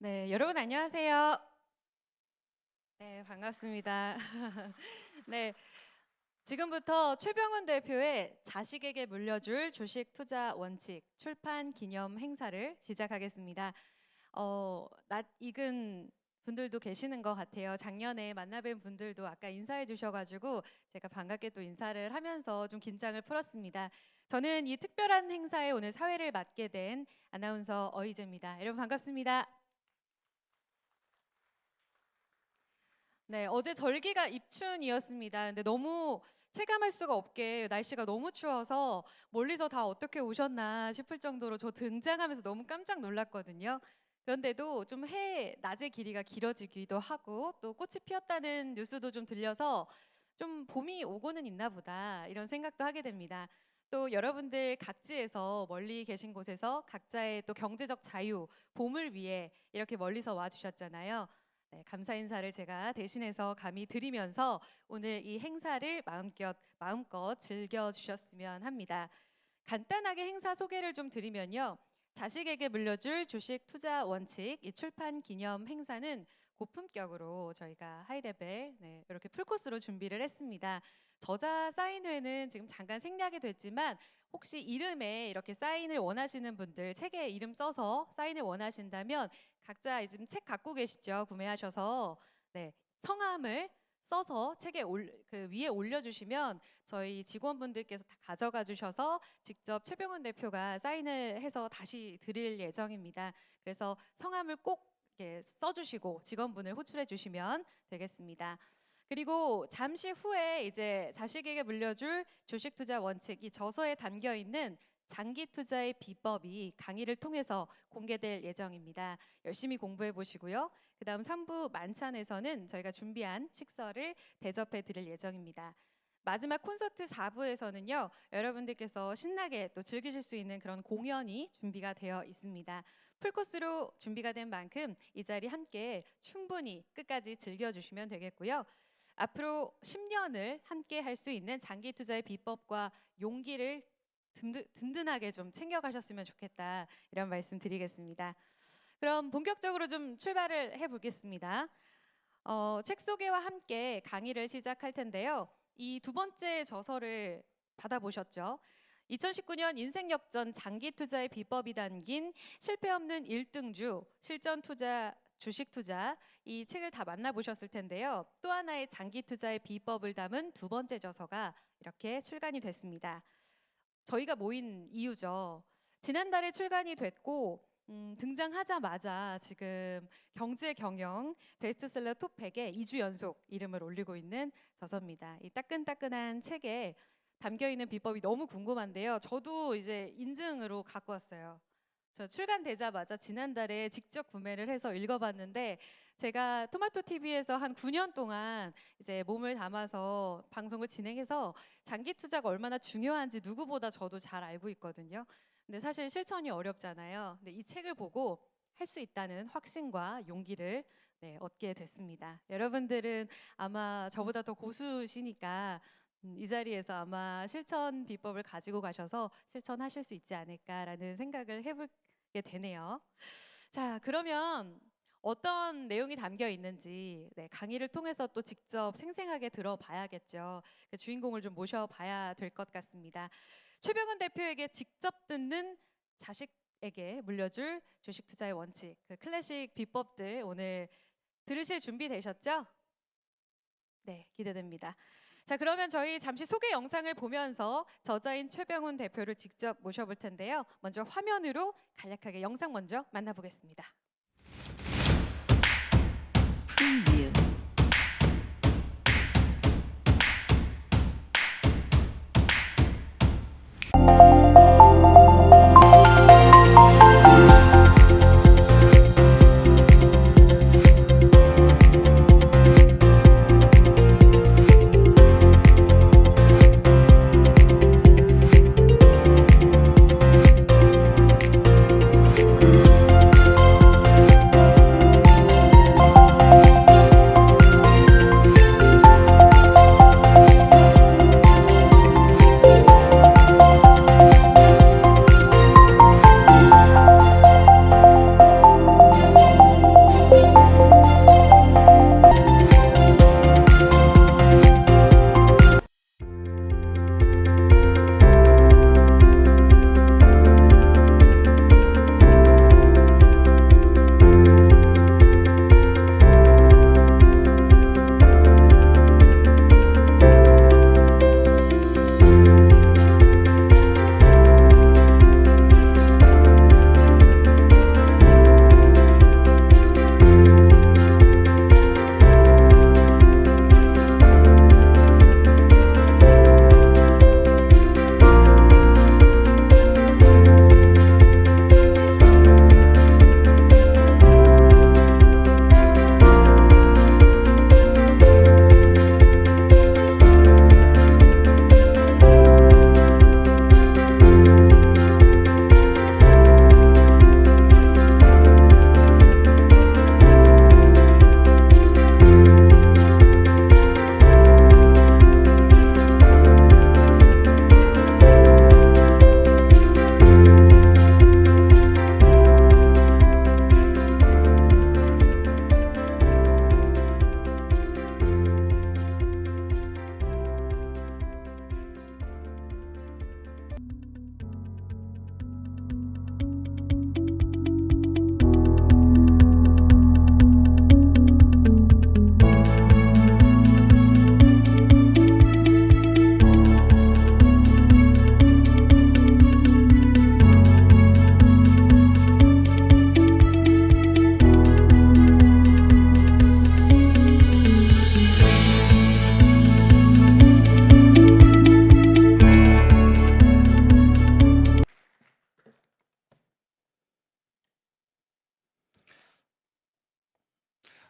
네, 여러분 안녕하세요. 네, 반갑습니다. 네, 지금부터 최병훈 대표의 자식에게 물려줄 주식 투자 원칙 출판 기념 행사를 시작하겠습니다. 낯익은 분들도 계시는 것 같아요. 작년에 만나뵌 분들도 아까 인사해 주셔가지고 제가 반갑게 또 인사를 하면서 좀 긴장을 풀었습니다. 저는 이 특별한 행사에 오늘 사회를 맡게 된 아나운서 어이제입니다. 여러분 반갑습니다. 네, 어제 절기가 입춘이었습니다. 근데 너무 체감할 수가 없게 날씨가 너무 추워서 멀리서 다 어떻게 오셨나 싶을 정도로 저 등장하면서 너무 깜짝 놀랐거든요. 그런데도 좀 낮의 길이가 길어지기도 하고 또 꽃이 피었다는 뉴스도 좀 들려서 좀 봄이 오고는 있나 보다 이런 생각도 하게 됩니다. 또 여러분들 각지에서 멀리 계신 곳에서 각자의 또 경제적 자유, 봄을 위해 이렇게 멀리서 와 주셨잖아요. 네, 감사 인사를 제가 대신해서 감히 드리면서 오늘 이 행사를 마음껏 즐겨주셨으면 합니다. 간단하게 행사 소개를 좀 드리면요. 자식에게 물려줄 주식 투자 원칙 이 출판 기념 행사는 고품격으로 저희가 하이레벨 이렇게 풀코스로 준비를 했습니다. 저자 사인회는 지금 잠깐 생략이 됐지만 혹시 이름에 이렇게 사인을 원하시는 분들 책에 이름 써서 사인을 원하신다면 각자 지금 책 갖고 계시죠? 구매하셔서 성함을 써서 책에 그 위에 올려주시면 저희 직원분들께서 다 가져가 주셔서 직접 최병훈 대표가 사인을 해서 다시 드릴 예정입니다. 그래서 성함을 꼭 이렇게 써주시고 직원분을 호출해 주시면 되겠습니다. 그리고 잠시 후에 이제 자식에게 물려줄 주식 투자 원칙 이 저서에 담겨 있는 장기 투자의 비법이 강의를 통해서 공개될 예정입니다. 열심히 공부해 보시고요. 그다음 3부 만찬에서는 저희가 준비한 식사를 대접해 드릴 예정입니다. 마지막 콘서트 4부에서는요. 여러분들께서 신나게 또 즐기실 수 있는 그런 공연이 준비가 되어 있습니다. 풀코스로 준비가 된 만큼 이 자리 함께 충분히 끝까지 즐겨주시면 되겠고요. 앞으로 10년을 함께 할 수 있는 장기 투자의 비법과 용기를 든든하게 좀 챙겨가셨으면 좋겠다 이런 말씀 드리겠습니다. 그럼 본격적으로 좀 출발을 해보겠습니다. 책 소개와 함께 강의를 시작할 텐데요. 이 두 번째 저서를 받아보셨죠? 2019년 인생 역전 장기 투자의 비법이 담긴 실패 없는 1등주 실전 투자 주식 투자 이 책을 다 만나보셨을 텐데요. 또 하나의 장기 투자의 비법을 담은 두 번째 저서가 이렇게 출간이 됐습니다. 저희가 모인 이유죠. 지난달에 출간이 됐고 등장하자마자 지금 경제 경영 베스트셀러 톱 100에 2주 연속 이름을 올리고 있는 저서입니다. 이 따끈따끈한 책에 담겨 있는 비법이 너무 궁금한데요. 저도 이제 인증으로 갖고 왔어요. 저 출간되자마자 지난달에 직접 구매를 해서 읽어봤는데 제가 토마토 TV에서 한 9년 동안 이제 몸을 담아서 방송을 진행해서 장기 투자가 얼마나 중요한지 누구보다 저도 잘 알고 있거든요. 근데 사실 실천이 어렵잖아요. 근데 이 책을 보고 할 수 있다는 확신과 용기를 얻게 됐습니다. 여러분들은 아마 저보다 더 고수시니까 이 자리에서 아마 실천 비법을 가지고 가셔서 실천하실 수 있지 않을까라는 생각을 해보게 되네요. 자, 그러면 어떤 내용이 담겨 있는지 강의를 통해서 또 직접 생생하게 들어봐야겠죠. 그 주인공을 좀 모셔봐야 될 것 같습니다. 최병훈 대표에게 직접 듣는 자식에게 물려줄 주식 투자의 원칙, 그 클래식 비법들 오늘 들으실 준비 되셨죠? 네, 기대됩니다. 자, 그러면 저희 잠시 소개 영상을 보면서 저자인 최병훈 대표를 직접 모셔볼 텐데요. 먼저 화면으로 간략하게 영상 먼저 만나보겠습니다. Preview.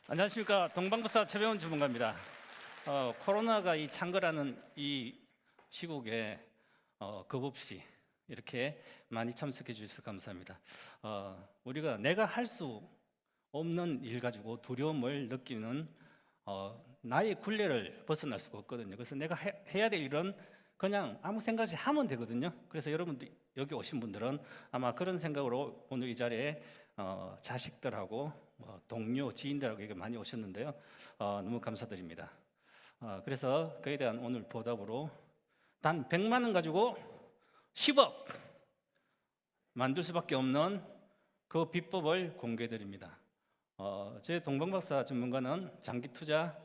안녕하십니까. 동방부사 최병훈 주문가입니다. 코로나가 이 창궐하는 이 시국에 겁 없이 이렇게 많이 참석해 주셔서 감사합니다. 우리가 내가 할 수 없는 일 가지고 두려움을 느끼는 나의 굴레를 벗어날 수가 없거든요. 그래서 내가 해야 될 일은 그냥 아무 생각 없이 하면 되거든요. 그래서 여러분들 여기 오신 분들은 아마 그런 생각으로 오늘 이 자리에 자식들하고 동료, 지인들하고 이렇게 많이 오셨는데요. 너무 감사드립니다. 그래서 그에 대한 오늘 보답으로 단 100만 원 가지고 10억 만들 수밖에 없는 그 비법을 공개드립니다. 제 동방박사 전문가는 장기투자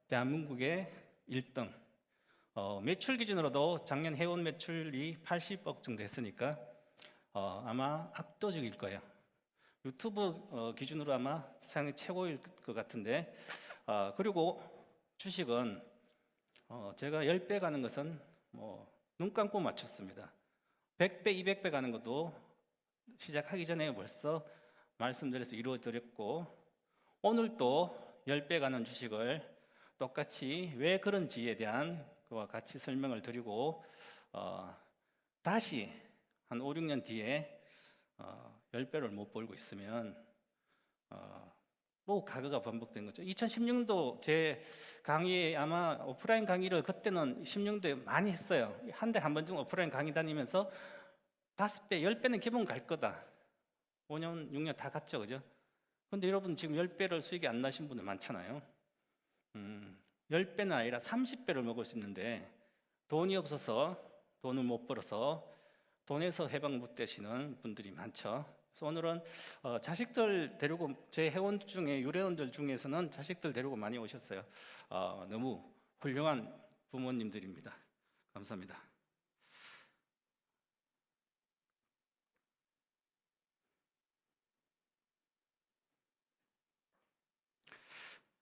대한민국의 1등, 매출 기준으로도 작년 해온 매출이 80억 정도 했으니까 아마 압도적일 거예요. 유튜브 기준으로 아마 세상에 최고일 것 같은데, 그리고 주식은 제가 10배 가는 것은 눈 감고 맞췄습니다. 100배, 200배 가는 것도 시작하기 전에 벌써 말씀드려서 이루어드렸고, 오늘 또 10배 가는 주식을 똑같이 왜 그런지에 대한 그와 같이 설명을 드리고, 다시 한 5, 6년 뒤에 10배를 못 벌고 있으면 또 과거가 반복된 거죠. 2016년도 제 강의에 아마 오프라인 강의를 그때는 16년도에 많이 했어요. 한 달에 한 번 정도 오프라인 강의 다니면서 5배, 10배는 기본 갈 거다. 5년, 6년 다 갔죠, 그죠? 근데 여러분 지금 10배를 수익이 안 나신 분들 많잖아요. 10배는 아니라 30배를 먹을 수 있는데 돈이 없어서 돈을 못 벌어서 돈에서 해방 못 되시는 분들이 많죠. 그래서 오늘은 자식들 데리고 제 회원 중에 유래원들 중에서는 자식들 데리고 많이 오셨어요. 너무 훌륭한 부모님들입니다. 감사합니다.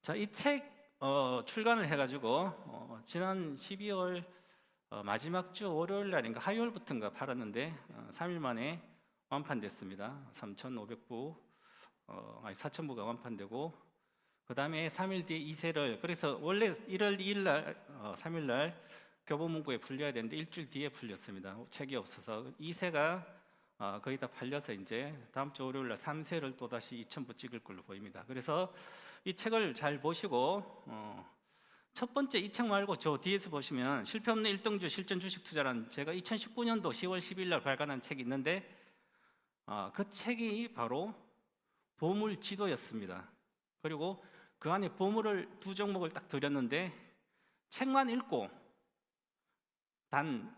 자, 이 책 출간을 해가지고 지난 12월 마지막 주 월요일 날인가 화요일부터인가 팔았는데 3일 만에 완판됐습니다. 3,500부, 4,000부가 완판되고, 그 다음에 3일 뒤에 2세를, 그래서 원래 1월 2일 날, 3일 날 교보문고에 풀려야 되는데 일주일 뒤에 풀렸습니다. 책이 없어서 2세가 거의 다 팔려서 이제 다음 주 월요일 날 3세를 또 다시 2,000부 찍을 걸로 보입니다. 그래서 이 책을 잘 보시고 첫 번째 이 책 말고 저 뒤에서 보시면 실패 없는 1등주 실전 주식 투자라는 제가 2019년도 10월 10일 날 발간한 책이 있는데 그 책이 바로 보물 지도였습니다. 그리고 그 안에 보물을 두 종목을 딱 드렸는데 책만 읽고 단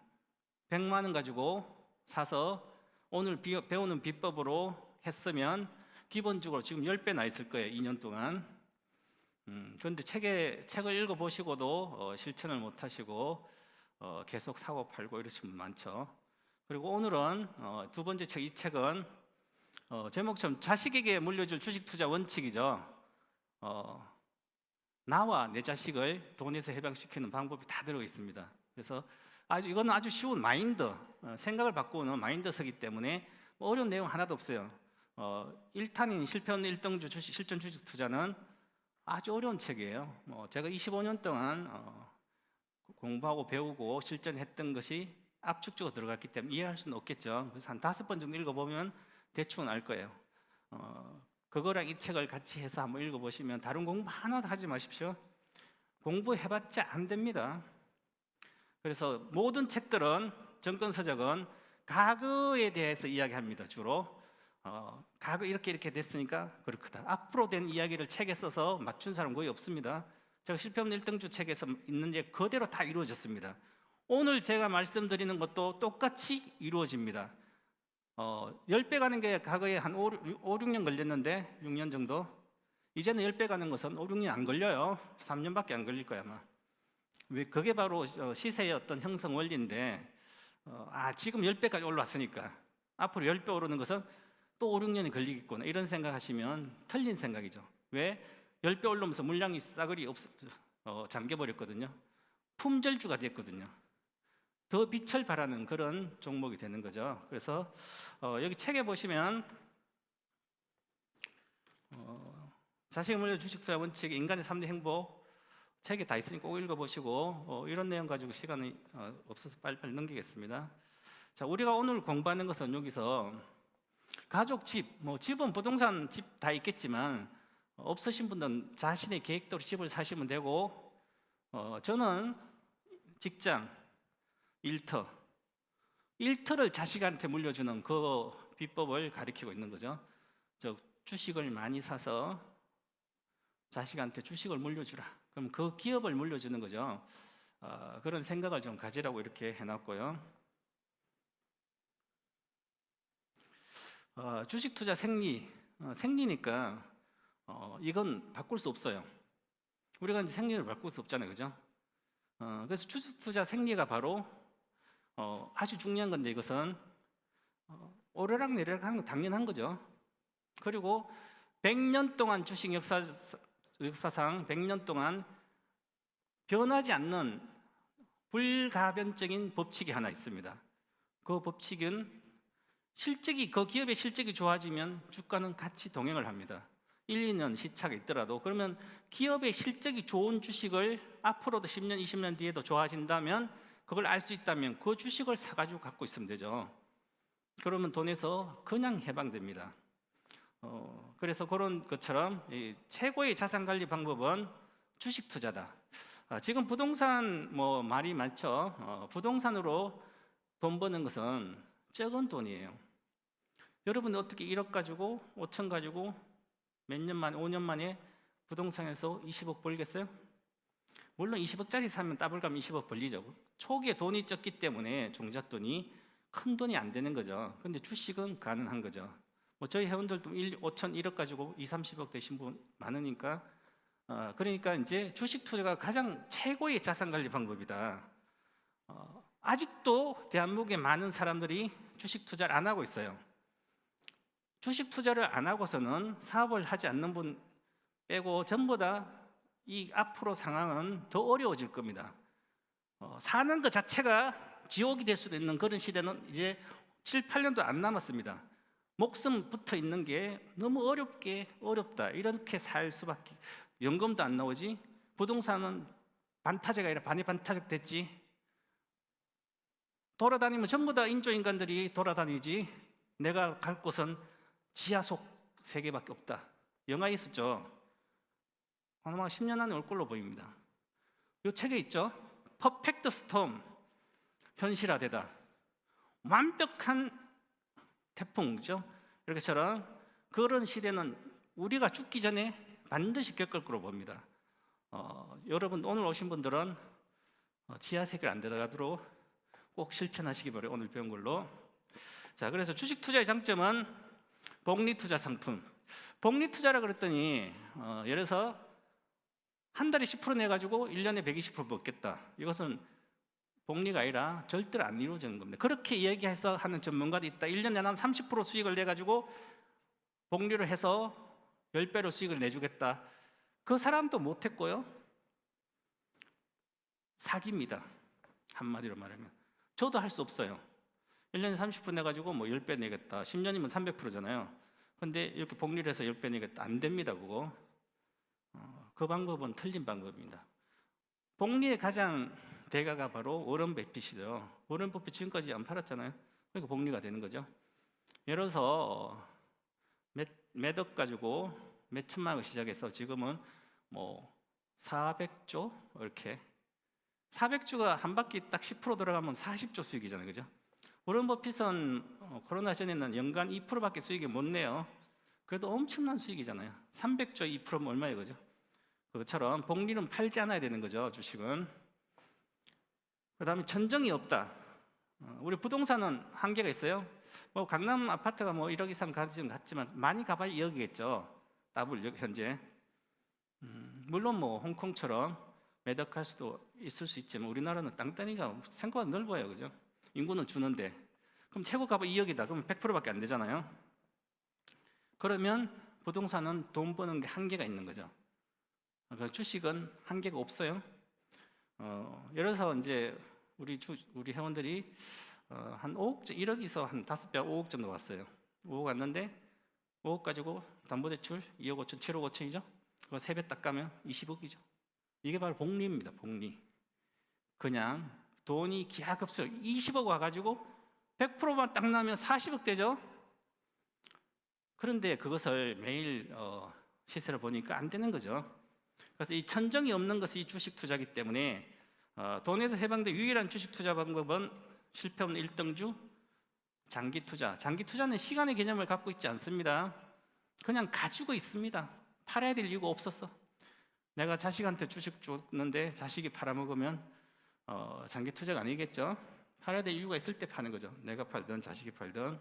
100만 원 가지고 사서 오늘 배우는 비법으로 했으면 기본적으로 지금 10배 나 있을 거예요. 2년 동안. 그런데 책을 읽어보시고도 실천을 못하시고 계속 사고 팔고 이러시는 분 많죠. 그리고 오늘은 두 번째 책, 이 책은 제목처럼 자식에게 물려줄 주식 투자 원칙이죠. 나와 내 자식을 돈에서 해방시키는 방법이 다 들어 있습니다. 그래서 이거는 아주 쉬운 마인드, 생각을 바꾸는 마인드서기 때문에 어려운 내용 하나도 없어요. 1탄인 실패 없는 1등주 주식, 실전 주식 투자는 아주 어려운 책이에요. 제가 25년 동안 공부하고 배우고 실전했던 것이 압축적으로 들어갔기 때문에 이해할 수는 없겠죠. 그래서 한 5번 정도 읽어보면 대충 알 거예요. 그거랑 이 책을 같이 해서 한번 읽어보시면 다른 공부 하나도 하지 마십시오. 공부해봤자 안 됩니다. 그래서 모든 책들은 정권서적은 과거에 대해서 이야기합니다. 주로 과거 이렇게 됐으니까 그렇다. 앞으로 된 이야기를 책에 써서 맞춘 사람 거의 없습니다. 제가 실패 없는 1등주 책에서 있는 게 그대로 다 이루어졌습니다. 오늘 제가 말씀드리는 것도 똑같이 이루어집니다. 10배 가는 게 과거에 한 5, 6년 걸렸는데 6년 정도. 이제는 10배 가는 것은 5, 6년 안 걸려요. 3년밖에 안 걸릴 거야 아마. 왜 그게 바로 시세의 어떤 형성 원리인데 지금 10배까지 올랐으니까 앞으로 10배 오르는 것은 또 5, 6년이 걸리겠구나 이런 생각하시면 틀린 생각이죠. 왜? 10배 오르면서 물량이 싸그리 잠겨버렸거든요. 품절주가 됐거든요. 더 빛을 발하는 그런 종목이 되는 거죠. 그래서 여기 책에 보시면 자식을 물려 주식 투자 원칙, 인간의 3대 행복 책에 다 있으니까 꼭 읽어보시고 이런 내용 가지고 시간이 없어서 빨리빨리 넘기겠습니다. 자, 우리가 오늘 공부하는 것은 여기서 가족 집, 뭐 집은 부동산 집 다 있겠지만 없으신 분들은 자신의 계획대로 집을 사시면 되고 저는 직장, 일터를 자식한테 물려주는 그 비법을 가리키고 있는 거죠. 주식을 많이 사서 자식한테 주식을 물려주라. 그럼 그 기업을 물려주는 거죠. 그런 생각을 좀 가지라고 이렇게 해놨고요. 주식 투자 생리니까 이건 바꿀 수 없어요. 우리가 이제 생리를 바꿀 수 없잖아요, 그죠? 그래서 주식 투자 생리가 바로 아주 중요한 건데 이것은 오르락내리락 하는 건 당연한 거죠. 그리고 100년 동안 주식 역사상 100년 동안 변하지 않는 불가변적인 법칙이 하나 있습니다. 그 법칙은 그 기업의 실적이 좋아지면 주가는 같이 동행을 합니다. 1, 2년 시차가 있더라도. 그러면 기업의 실적이 좋은 주식을 앞으로도 10년, 20년 뒤에도 좋아진다면 그걸 알 수 있다면 그 주식을 사가지고 갖고 있으면 되죠. 그러면 돈에서 그냥 해방됩니다. 그래서 그런 것처럼 최고의 자산 관리 방법은 주식 투자다. 지금 부동산 말이 많죠. 부동산으로 돈 버는 것은 적은 돈이에요. 여러분 어떻게 1억 가지고 5천 가지고 몇 년 만에 5년 만에 부동산에서 20억 벌겠어요? 물론 20억짜리 사면 따블감 20억 벌리죠. 초기에 돈이 적기 때문에 종잣돈이 큰 돈이 안 되는 거죠. 근데 주식은 가능한 거죠. 저희 회원들도 5천 1억 가지고 2, 30억 되신 분 많으니까 그러니까 이제 주식 투자가 가장 최고의 자산 관리 방법이다. 아직도 대한민국의 많은 사람들이 주식 투자를 안 하고 있어요. 주식 투자를 안 하고서는 사업을 하지 않는 분 빼고 전부 다 이 앞으로 상황은 더 어려워질 겁니다. 사는 것 자체가 지옥이 될 수도 있는 그런 시대는 이제 7, 8년도 안 남았습니다. 목숨 붙어 있는 게 너무 어렵다. 이렇게 살 수밖에. 연금도 안 나오지. 부동산은 반타작이 아니라 반타작 됐지. 돌아다니면 전부 다 인조인간들이 돌아다니지. 내가 갈 곳은 지하속 세계밖에 없다. 영화에 있었죠. 아마 10년 안에 올 걸로 보입니다. 이 책에 있죠. 퍼펙트 스톰, 현실화되다. 완벽한 태풍이죠. 이렇게처럼 그런 시대는 우리가 죽기 전에 반드시 겪을 거로 봅니다. 여러분 오늘 오신 분들은 지하세계를 안 들어가도록 꼭 실천하시기 바라요. 오늘 배운 걸로. 자, 그래서 주식 투자의 장점은 복리 투자 상품. 복리 투자라 그랬더니 예를 들어서 한 달에 10% 내가지고 1년에 120% 먹겠다. 이것은 복리가 아니라 절대로 안 이루어지는 겁니다. 그렇게 이야기해서 하는 전문가도 있다. 1년에 난 30% 수익을 내가지고 복리를 해서 10배로 수익을 내주겠다. 그 사람도 못했고요. 사기입니다. 한마디로 말하면. 저도 할 수 없어요. 1년에 30% 내가지고 10배 내겠다. 10년이면 300%잖아요. 근데 이렇게 복리를 해서 10배 내겠다. 안 됩니다, 그거. 그 방법은 틀린 방법입니다. 복리의 가장 대가가 바로 워런 버핏이죠. 워런 버핏 지금까지 안 팔았잖아요. 그러니까 복리가 되는 거죠. 예를 들어서 몇억 가지고 몇 천만 원 시작해서 지금은 400조 이렇게 400조가 한 바퀴 딱 10% 들어가면 40조 수익이잖아요, 그죠? 워런 버핏은 코로나 전에는 연간 2%밖에 수익이 못 내요. 그래도 엄청난 수익이잖아요. 300조 2%면 얼마예요, 그죠? 그것처럼 복리는 팔지 않아야 되는 거죠, 주식은. 그 다음에 전정이 없다. 우리 부동산은 한계가 있어요. 강남 아파트가 1억 이상 가지는 같지만 많이 가봐야 2억이겠죠. 더블 현재. 물론 홍콩처럼 매덕할 수도 있을 수 있지만 우리나라는 땅덩이가 생각보다 넓어요, 그죠? 인구는 주는데 그럼 최고 값은 2억이다. 그러면 100%밖에 안 되잖아요. 그러면 부동산은 돈 버는 게 한계가 있는 거죠. 주식은 한계가 없어요. 예를 들어서 이제 우리 회원들이 한 5억, 1억에서 한 5배, 5억 정도 왔어요. 5억 왔는데 5억 가지고 담보대출 2억 5천, 7억 5천이죠. 그거 3배 딱 가면 20억이죠. 이게 바로 복리입니다. 복리. 그냥 돈이 기하급수로 20억 와가지고 100%만 딱 나면 40억 되죠. 그런데 그것을 매일 시세를 보니까 안 되는 거죠. 그래서 이 천정이 없는 것이 이 주식 투자이기 때문에 돈에서 해방된 유일한 주식 투자 방법은 실패 없는 1등주 장기 투자. 장기 투자는 시간의 개념을 갖고 있지 않습니다. 그냥 가지고 있습니다. 팔아야 될 이유가 없었어. 내가 자식한테 주식 줬는데 자식이 팔아먹으면 장기 투자가 아니겠죠. 팔아야 될 이유가 있을 때 파는 거죠. 내가 팔든 자식이 팔든.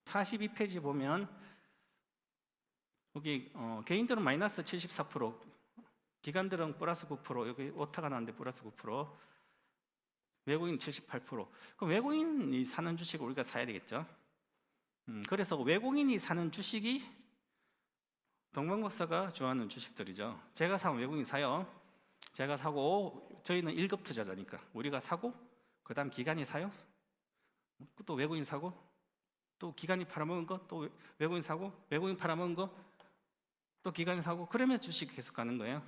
42페이지 보면 여기 개인들은 마이너스 74%, 기관들은 플러스 9%, 여기 오타가 나는데 플러스 9%, 외국인 78%. 그럼 외국인이 사는 주식을 우리가 사야 되겠죠. 그래서 외국인이 사는 주식이 동방 박사가 좋아하는 주식들이죠. 제가 사면 외국인이 사요. 제가 사고 저희는 1급 투자자니까 우리가 사고 그 다음 기관이 사요. 또 외국인 사고 또 기관이 팔아먹은 거 또 외국인 사고 외국인 팔아먹은 거 또 기관이 사고 그러면서 주식 계속 가는 거예요.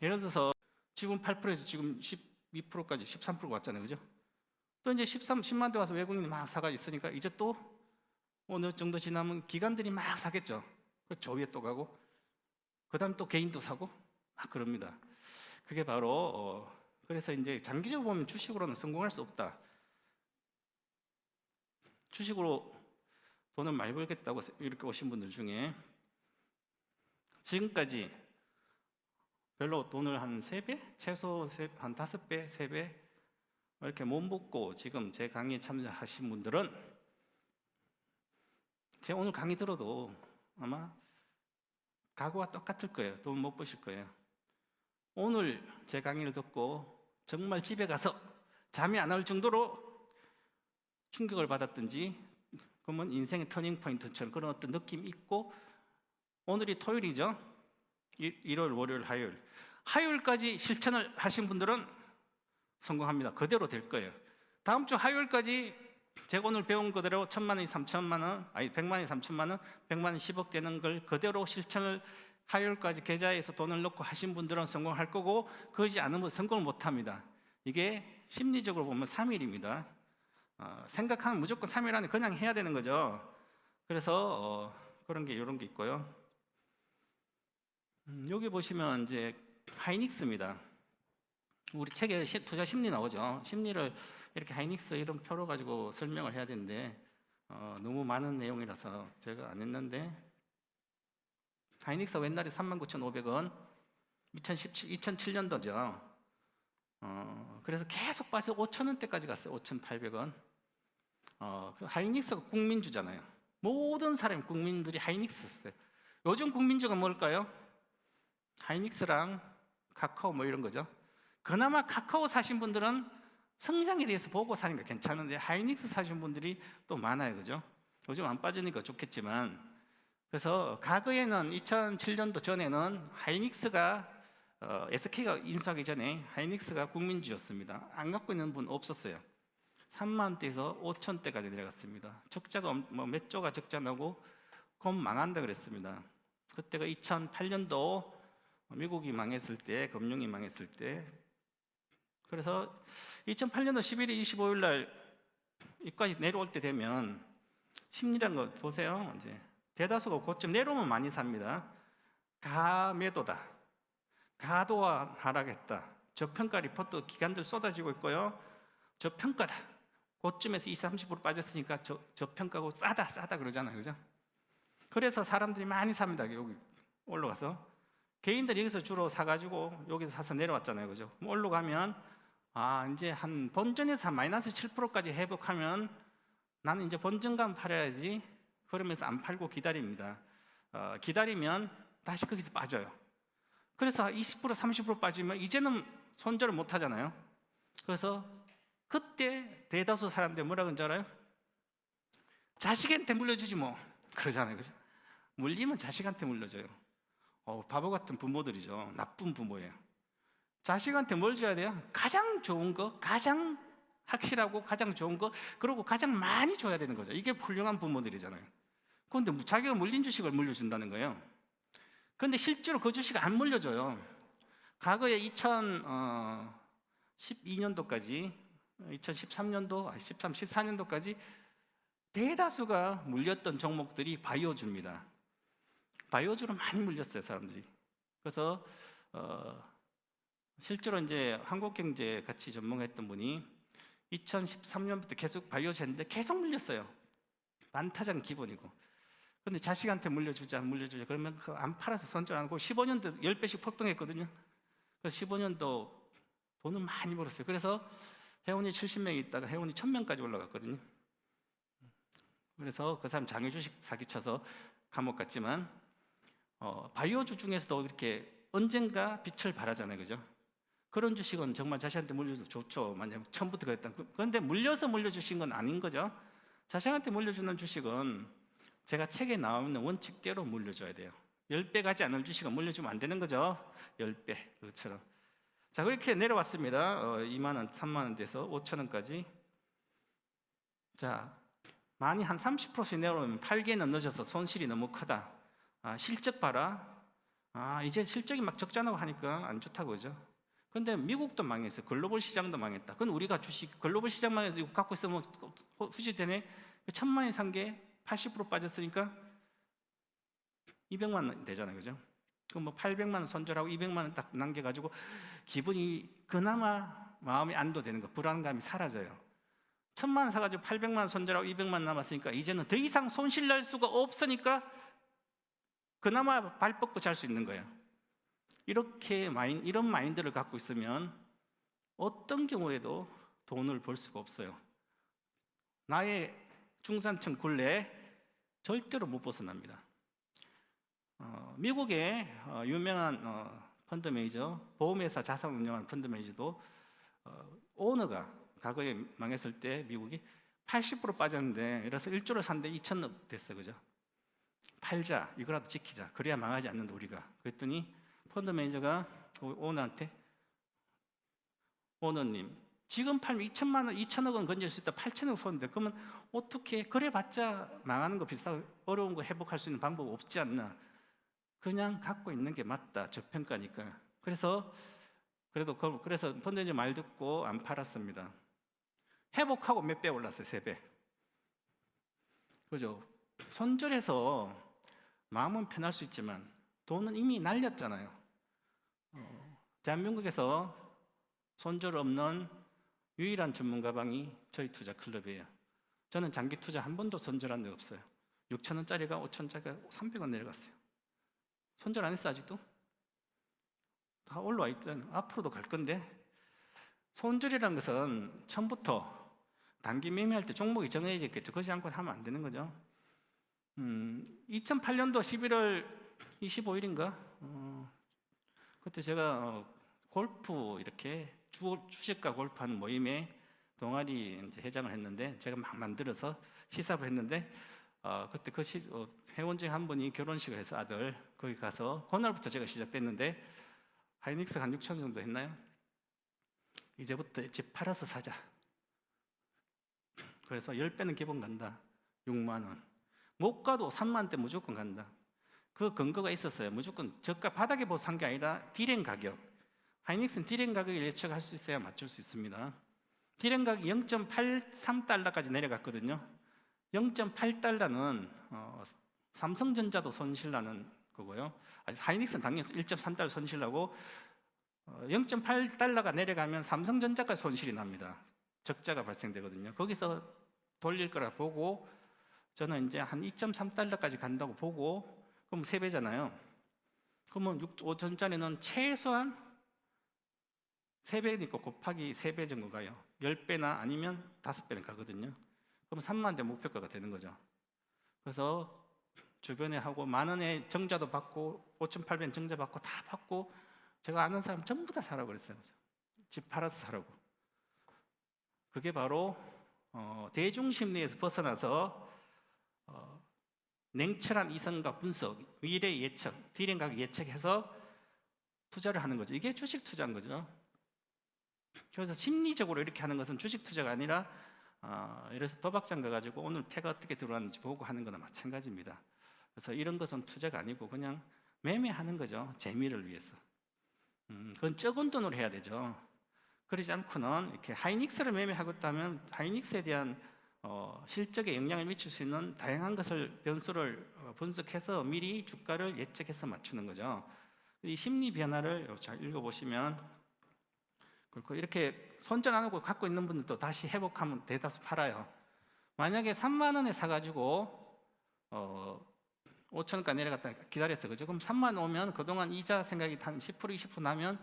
예를 들어서 지금 8%에서 지금 12%까지 13%가 왔잖아요. 그죠? 또 이제 10만 대 와서 외국인이 막 사가 있으니까 이제 또 어느 정도 지나면 기관들이 막 사겠죠. 저 위에 또 가고 그 다음 또 개인도 사고 막 그럽니다. 그게 바로 그래서 이제 장기적으로 보면 주식으로는 성공할 수 없다. 주식으로 돈을 많이 벌겠다고 이렇게 오신 분들 중에 지금까지 별로 돈을 한 3배? 최소 한 5배, 3배 이렇게 못 먹고 지금 제 강의에 참여하신 분들은 제가 오늘 강의 들어도 아마 각오가 똑같을 거예요. 돈 못 버실 거예요. 오늘 제 강의를 듣고 정말 집에 가서 잠이 안 올 정도로 충격을 받았든지 그러면 인생의 터닝 포인트처럼 그런 어떤 느낌이 있고 오늘이 토요일이죠. 1월, 월요일, 화요일. 화요일까지 실천을 하신 분들은 성공합니다. 그대로 될 거예요. 다음 주 화요일까지 제가 오늘 배운 그대로 1,000만 원이 3천만 원, 아니 100만 원이 3천만 원, 100만 원 10억 되는 걸 그대로 실천을 화요일까지 계좌에서 돈을 넣고 하신 분들은 성공할 거고 그러지 않으면 성공을 못 합니다. 이게 심리적으로 보면 3일입니다. 생각하면 무조건 3일 안에 그냥 해야 되는 거죠. 그래서 그런 게 이런 게 있고요. 여기 보시면 이제 하이닉스입니다. 우리 책에 투자 심리 나오죠. 심리를 이렇게 하이닉스 이런 표로 가지고 설명을 해야 되는데 너무 많은 내용이라서 제가 안 했는데 하이닉스가 옛날에 39,500원 2007년도죠. 그래서 계속 빠져 5,000원대까지 갔어요. 5,800원. 그 하이닉스가 국민주잖아요. 모든 사람이 국민들이 하이닉스 썼어요. 요즘 국민주가 뭘까요? 하이닉스랑 카카오 뭐 이런 거죠. 그나마 카카오 사신 분들은 성장에 대해서 보고 사니까 괜찮은데 하이닉스 사신 분들이 또 많아요. 그죠? 요즘 안 빠지니까 좋겠지만 그래서 과거에는 2007년도 전에는 하이닉스가 SK가 인수하기 전에 하이닉스가 국민주였습니다. 안 갖고 있는 분 없었어요. 3만 대에서 5천 대까지 내려갔습니다. 적자가 몇 조가 적자 나고 곧 망한다 그랬습니다. 그때가 2008년도 미국이 망했을 때, 금융이 망했을 때. 그래서 2008년도 11월 25일 날 여기까지 내려올 때 되면 심리란 거 보세요. 이제 대다수가 고점 내려오면 많이 삽니다. 가매도다. 가도와 하락했다. 저평가 리포트 기관들 쏟아지고 있고요. 저평가다. 고점에서 20, 30% 빠졌으니까 저평가고 싸다 그러잖아요. 그죠? 그래서 사람들이 많이 삽니다. 여기 올라가서. 개인들이 여기서 주로 사가지고 여기서 사서 내려왔잖아요. 그죠? 올라가면 이제 한 본전에서 마이너스 7%까지 회복하면 나는 이제 본전감 팔아야지. 그러면서 안 팔고 기다립니다. 기다리면 다시 거기서 빠져요. 그래서 20% 30% 빠지면 이제는 손절을 못 하잖아요. 그래서 그때 대다수 사람들이 뭐라 그런지 알아요? 자식한테 물려주지 뭐 그러잖아요. 그죠? 물리면 자식한테 물려줘요. 바보 같은 부모들이죠. 나쁜 부모예요. 자식한테 뭘 줘야 돼요? 가장 좋은 거, 가장 확실하고 가장 좋은 거, 그리고 가장 많이 줘야 되는 거죠. 이게 훌륭한 부모들이잖아요. 그런데 자기가 물린 주식을 물려준다는 거예요. 그런데 실제로 그 주식 안 물려줘요. 과거에 2012년도까지, 2013년도, 13, 14년도까지 대다수가 물렸던 종목들이 바이오주입니다. 바이오주로 많이 물렸어요, 사람들이. 그래서 실제로 이제 한국경제 같이 전문가했던 분이 2013년부터 계속 바이오주 했는데 계속 물렸어요. 만타장 기본이고. 근데 자식한테 물려주자 그러면 그 안 팔아서 손절 안 하고 15년도 10배씩 폭등했거든요. 그래서 15년도 돈을 많이 벌었어요. 그래서 회원이 70명이 있다가 회원이 1000명까지 올라갔거든요. 그래서 그 사람 장외 주식 사기쳐서 감옥 갔지만 바이오주 중에서도 이렇게 언젠가 빛을 발하잖아요, 그죠? 그런 주식은 정말 자식한테 물려줘도 좋죠. 만약 처음부터 그랬다. 그런데 물려서 물려주신 건 아닌 거죠. 자식한테 물려주는 주식은 제가 책에 나와 있는 원칙대로 물려줘야 돼요. 10배 가지 않을 주식은 물려주면 안 되는 거죠. 10배 그것처럼. 자, 그렇게 내려왔습니다. 2만 원, 3만 원 돼서 5천 원까지. 자, 많이 한 30%씩 내려오면 팔기에는 늦어서 손실이 너무 크다. 실적 봐라. 이제 실적이 막 적자나고 하니까 안 좋다고 그죠? 근데 미국도 망했어요. 글로벌 시장도 망했다. 그건 우리가 주식 글로벌 시장 망해서 이거 갖고 있으면 후지되네. 1000만 원 산 게 80% 빠졌으니까 200만 원 되잖아요, 그죠? 그럼 뭐 800만 원 손절하고 200만 원 딱 남겨가지고 기분이 그나마 마음이 안도되는 거, 불안감이 사라져요. 1000만 원 사가지고 800만 원 손절하고 200만 원 남았으니까 이제는 더 이상 손실 날 수가 없으니까 그나마 발 뻗고 잘 수 있는 거예요. 이런 마인드를 갖고 있으면 어떤 경우에도 돈을 벌 수가 없어요. 나의 중산층 굴레 절대로 못 벗어납니다. 미국의 유명한 펀드 매니저, 보험회사 자산 운영하는 펀드 매니저도 오너가 과거에 망했을 때 미국이 80% 빠졌는데, 그래서 1조를 샀는데 2천억 됐어요, 그죠? 팔자, 이거라도 지키자. 그래야 망하지 않는다 우리가. 그랬더니 펀드 매니저가 그 오너한테, 오너님, 지금 팔면 2천만 원, 2천억 원 건질 수 있다. 8천억 쏘는데 그러면 어떻게, 그래봤자 망하는 거 비싸고 어려운 거 회복할 수 있는 방법 없지 않나? 그냥 갖고 있는 게 맞다. 저평가니까. 그래서 펀드 매니저 말 듣고 안 팔았습니다. 회복하고 몇 배 올랐어요. 3배. 그죠? 손절해서 마음은 편할 수 있지만 돈은 이미 날렸잖아요. 대한민국에서 손절 없는 유일한 전문 가방이 저희 투자 클럽이에요. 저는 장기 투자 한 번도 손절한 적 없어요. 6천 원짜리가 5천 원짜리가 300원 내려갔어요. 손절 안 했어 아직도? 다 올라와 있잖아요. 앞으로도 갈 건데. 손절이라는 것은 처음부터 단기 매매할 때 종목이 정해져 있겠죠. 그렇지 않고 하면 안 되는 거죠. 2008년도 11월 25일인가? 그때 제가 골프 이렇게 주식과 골프하는 모임에 동아리 이제 회장을 했는데, 제가 막 만들어서 시사를 했는데, 그때 회원 중에 한 분이 결혼식을 해서 아들 거기 가서 그날부터 제가 시작됐는데, 하이닉스 한 6천 정도 했나요? 이제부터 집 팔아서 사자. 그래서 10배는 기본 간다. 6만 원. 못 가도 3만 원대 무조건 간다. 그 근거가 있었어요. 무조건 저가 바닥에 보고 산 게 아니라 디램 가격. 하이닉스는 디램 가격을 예측할 수 있어야 맞출 수 있습니다. 디램 가격이 0.83달러까지 내려갔거든요. 0.8달러는 삼성전자도 손실나는 거고요. 하이닉스는 당연히 1.3달러 손실나고 0.8달러가 내려가면 삼성전자까지 손실이 납니다. 적자가 발생되거든요. 거기서 돌릴 거라 보고 저는 이제 한 2.3달러까지 간다고 보고, 그럼 3배잖아요. 그러면 5천짜리는 최소한 3배니까 곱하기 3배 정도 가요. 10배나 아니면 5배는 가거든요. 그럼 3만 대 목표가가 되는 거죠. 그래서 주변에 하고 10,000원의 정자도 받고 5,800원 정자 받고 다 받고, 제가 아는 사람 전부 다 사라고 그랬어요. 집 팔아서 사라고. 그게 바로 대중심리에서 벗어나서 냉철한 이성과 분석, 미래 예측, 디램 가격 예측해서 투자를 하는 거죠. 이게 주식 투자인 거죠. 그래서 심리적으로 이렇게 하는 것은 주식 투자가 아니라 이래서 도박장 가가지고 오늘 패가 어떻게 들어왔는지 보고 하는 거나 마찬가지입니다. 그래서 이런 것은 투자가 아니고 그냥 매매하는 거죠. 재미를 위해서. 그건 적은 돈으로 해야 되죠. 그러지 않고는 이렇게 하이닉스를 매매하고 있다면 하이닉스에 대한 실적에 영향을 미칠 수 있는 다양한 것을 변수를 분석해서 미리 주가를 예측해서 맞추는 거죠. 이 심리 변화를 잘 읽어보시면 그렇고 이렇게 손절 안 하고 갖고 있는 분들도 다시 회복하면 대다수 팔아요. 만약에 3만 원에 사가지고 5천원까지 내려갔다 기다렸어, 그죠? 그럼 3만 원 오면 그동안 이자 생각이 한 10% 20% 나면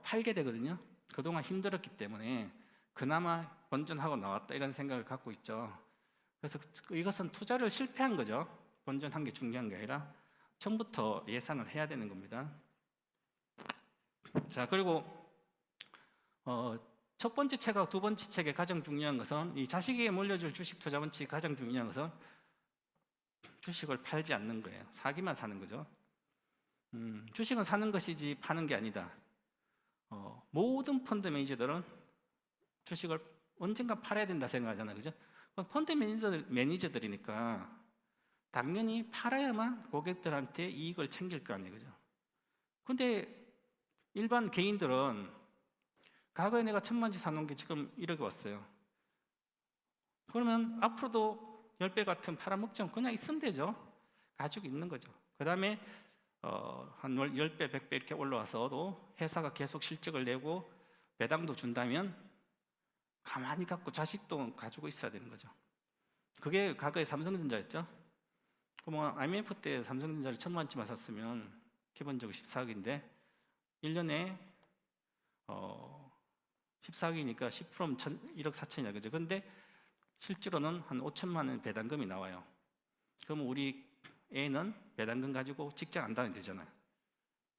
팔게 되거든요. 그동안 힘들었기 때문에 그나마 번전하고 나왔다 이런 생각을 갖고 있죠. 그래서 이것은 투자를 실패한 거죠. 번전한 게 중요한 게 아니라 처음부터 예상을 해야 되는 겁니다. 자, 그리고 첫 번째 책하고 두 번째 책의 가장 중요한 것은 이 자식에게 물려줄 주식 투자 원칙 가장 중요한 것은 주식을 팔지 않는 거예요. 사기만 사는 거죠. 주식은 사는 것이지 파는 게 아니다. 모든 펀드 매니저들은 주식을 언젠가 팔아야 된다 생각하잖아요, 그죠? 펀드 매니저들이니까 당연히 팔아야만 고객들한테 이익을 챙길 거 아니에요, 그죠? 근데 일반 개인들은 과거에 내가 1,000만 주 사놓은 게 지금 1억이 왔어요. 그러면 앞으로도 10배 같은 팔아먹지 않고 그냥 있으면 되죠. 가지고 있는 거죠. 그 다음에 한 10배, 100배 이렇게 올라와서도 회사가 계속 실적을 내고 배당도 준다면 가만히 갖고 자식도 가지고 있어야 되는 거죠. 그게 과거에 삼성전자였죠. 그럼 IMF 때 삼성전자를 1,000만 원치만 샀으면 기본적으로 14억인데 1년에 14억이니까 10%면 1억 4천이다, 그죠? 근데 실제로는 한 5천만 원 배당금이 나와요. 그럼 우리 애는 배당금 가지고 직장 안 다니면 되잖아요.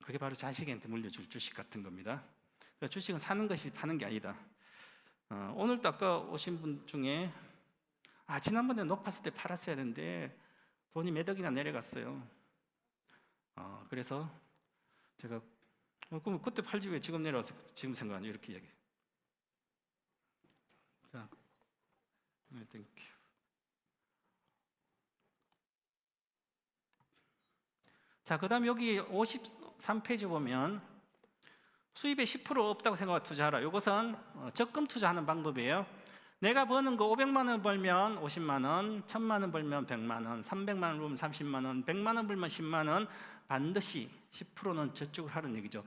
그게 바로 자식한테 물려줄 주식 같은 겁니다. 그러니까 주식은 사는 것이 파는 게 아니다. 오늘도 아까 오신 분 중에 지난번에 높았을 때 팔았어야 되는데 돈이 몇 억이나 내려갔어요. 그래서 제가 그럼 그때 팔지 왜 지금 내려와서 지금 생각하냐 이렇게 이야기해요. 자, 네, 땡큐. 자, 그 다음 여기 53페이지 보면 수입의 10% 없다고 생각하고 투자하라. 이것은 적금 투자하는 방법이에요. 내가 버는 거 500만 원 벌면 50만 원, 1000만 원 벌면 100만 원, 300만 원 벌면 30만 원, 100만 원 벌면 10만 원, 반드시 10%는 저축을 하는 얘기죠.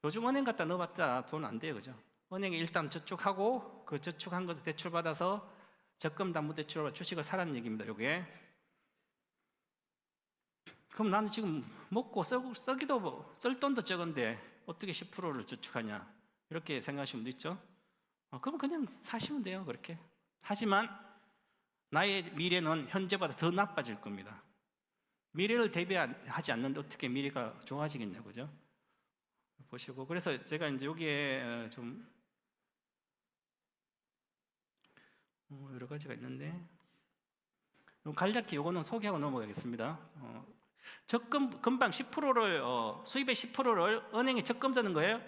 요즘 은행 갖다 넣어봤자 돈 안 돼요, 그죠? 은행에 일단 저축하고 그 저축한 것을 대출 받아서 적금 담보 대출로 주식을 사라는 얘기입니다. 요게. 그럼 나는 지금 먹고 쓰기도 쓸 돈도 적은데 어떻게 10%를 저축하냐 이렇게 생각하시는 분도 있죠. 그럼 그냥 사시면 돼요, 그렇게. 하지만 나의 미래는 현재보다 더 나빠질 겁니다. 미래를 대비하지 않는데 어떻게 미래가 좋아지겠냐고, 그죠? 보시고. 그래서 제가 이제 여기에 좀 여러 가지가 있는데 간략히 요거는 소개하고 넘어가겠습니다. 적금 금방 10%를 수입의 10%를 은행에 적금 드는 거예요.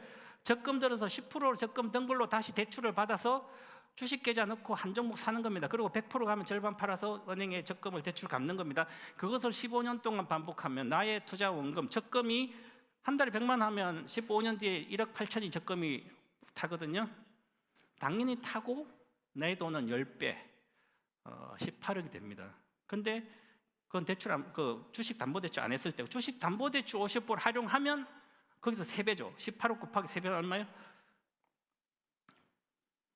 적금 들어서 10% 적금 든 걸로 다시 대출을 받아서 주식 계좌 넣고 한 종목 사는 겁니다. 그리고 100% 가면 절반 팔아서 은행에 적금을 대출 갚는 겁니다. 그것을 15년 동안 반복하면 나의 투자 원금 적금이 한 달에 100만 하면 15년 뒤에 1억 8천이 적금이 타거든요. 당연히 타고 내 돈은 10배 18억이 됩니다. 근데 그건 주식 담보대출 안 했을 때고 주식 담보대출 50% 활용하면 거기서 3배죠. 18억 곱하기 3배는 얼마예요?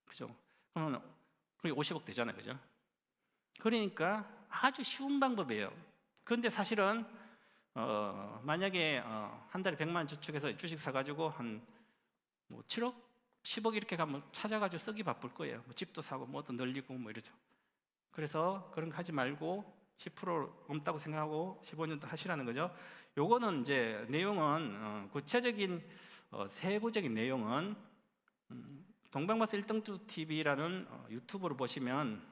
그죠? 그러면 그게 50억 되잖아요, 그죠? 그러니까 아주 쉬운 방법이에요. 그런데 사실은 만약에 한 달에 100만 원 저축해서 주식 사가지고 한 7억, 10억 이렇게 가면 찾아가지고 쓰기 바쁠 거예요. 집도 사고 뭐도 늘리고 뭐 이러죠. 그래서 그런 거 하지 말고 10% 넘다고 생각하고 15년도 하시라는 거죠. 요거는 이제 내용은 구체적인 세부적인 내용은 동방마스 1등주 TV라는 유튜브를 보시면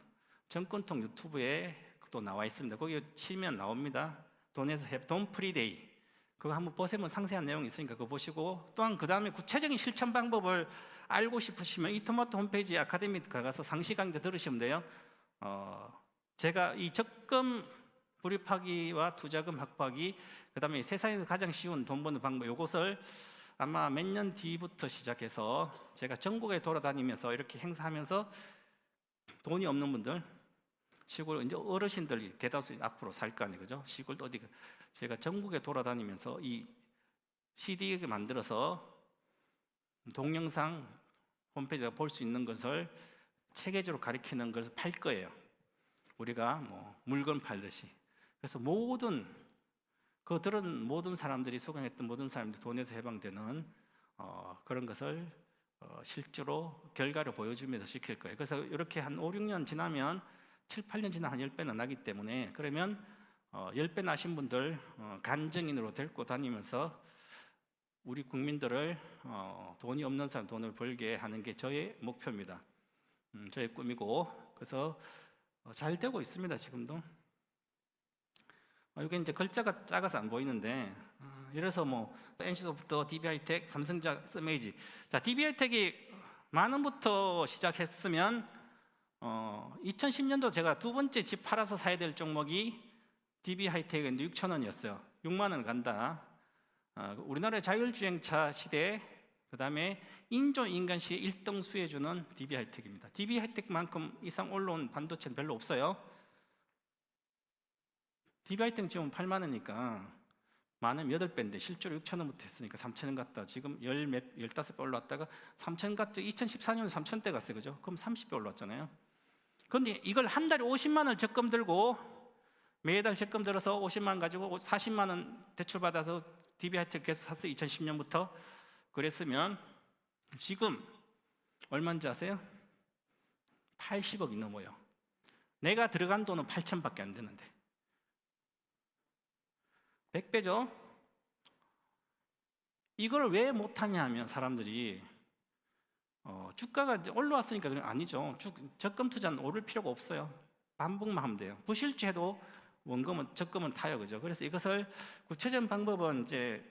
정권통 유튜브에 또 나와 있습니다. 거기 치면 나옵니다. 돈 프리데이 그거 한번 보시면 상세한 내용이 있으니까 그거 보시고 또한 그 다음에 구체적인 실천 방법을 알고 싶으시면 이토마토 홈페이지 아카데미 가서 상시 강좌 들으시면 돼요. 제가 이 적금 불입하기와 투자금 확보하기, 그다음에 세상에서 가장 쉬운 돈 버는 방법, 이것을 아마 몇 년 뒤부터 시작해서 제가 전국에 돌아다니면서 이렇게 행사하면서 돈이 없는 분들, 시골 이제 어르신들이 대다수 앞으로 살 거 아니에요, 그죠? 시골 어디 제가 전국에 돌아다니면서 이 CD 만들어서 동영상 홈페이지에 볼 수 있는 것을 체계적으로 가리키는 것을 팔 거예요. 우리가 뭐 물건 팔듯이. 그래서 모든 그 들은 모든 사람들이 수강했던 모든 사람들이 돈에서 해방되는 그런 것을 실제로 결과를 보여주면서 시킬 거예요. 그래서 이렇게 한 5, 6년 지나면 7, 8년 지나면 한 10배는 나기 때문에, 그러면 10배 나신 분들 간증인으로 데리고 다니면서 우리 국민들을 돈이 없는 사람 돈을 벌게 하는 게 저의 목표입니다. 저의 꿈이고, 그래서 잘 되고 있습니다. 지금도. 이게 이제 글자가 작아서 안 보이는데, 이래서 뭐 NC소프트, DB하이텍, 삼성전자, 스메이지. 자, DB하이텍이 만원부터 시작했으면 2010년도 제가 두 번째 집 팔아서 사야 될 종목이 DB하이텍인데 6,000원이었어요. 6만 원 간다. 우리나라의 자율주행차 시대, 그 다음에 인조인간 시대 1등 수혜주는 DB하이텍입니다. DB하이텍만큼 이상 올라온 반도체는 별로 없어요. DB하이텍 지금 8만 원이니까 만원 8배인데 실제로 6,000원부터 했으니까 3,000원 갔다 지금 15배 올라왔다가 3,000원 갔죠. 2014년에 3,000대 갔어요, 그죠? 그럼 30배 올랐잖아요. 그런데 이걸 한 달에 50만 원을 적금 들고 매달 적금 들어서 50만 원 가지고 40만 원 대출 받아서 DB하이텍 계속 샀어요. 2010년부터. 그랬으면 지금 얼마인지 아세요? 80억이 넘어요. 내가 들어간 돈은 8천밖에 안 되는데 100배죠. 이걸 왜 못하냐 하면 사람들이 주가가 이제 올라왔으니까 그냥 아니죠. 적금 투자는 오를 필요가 없어요. 반복만 하면 돼요. 부실주해도 원금은 적금은 타요, 그죠? 그래서 이것을 구체적인 방법은 이제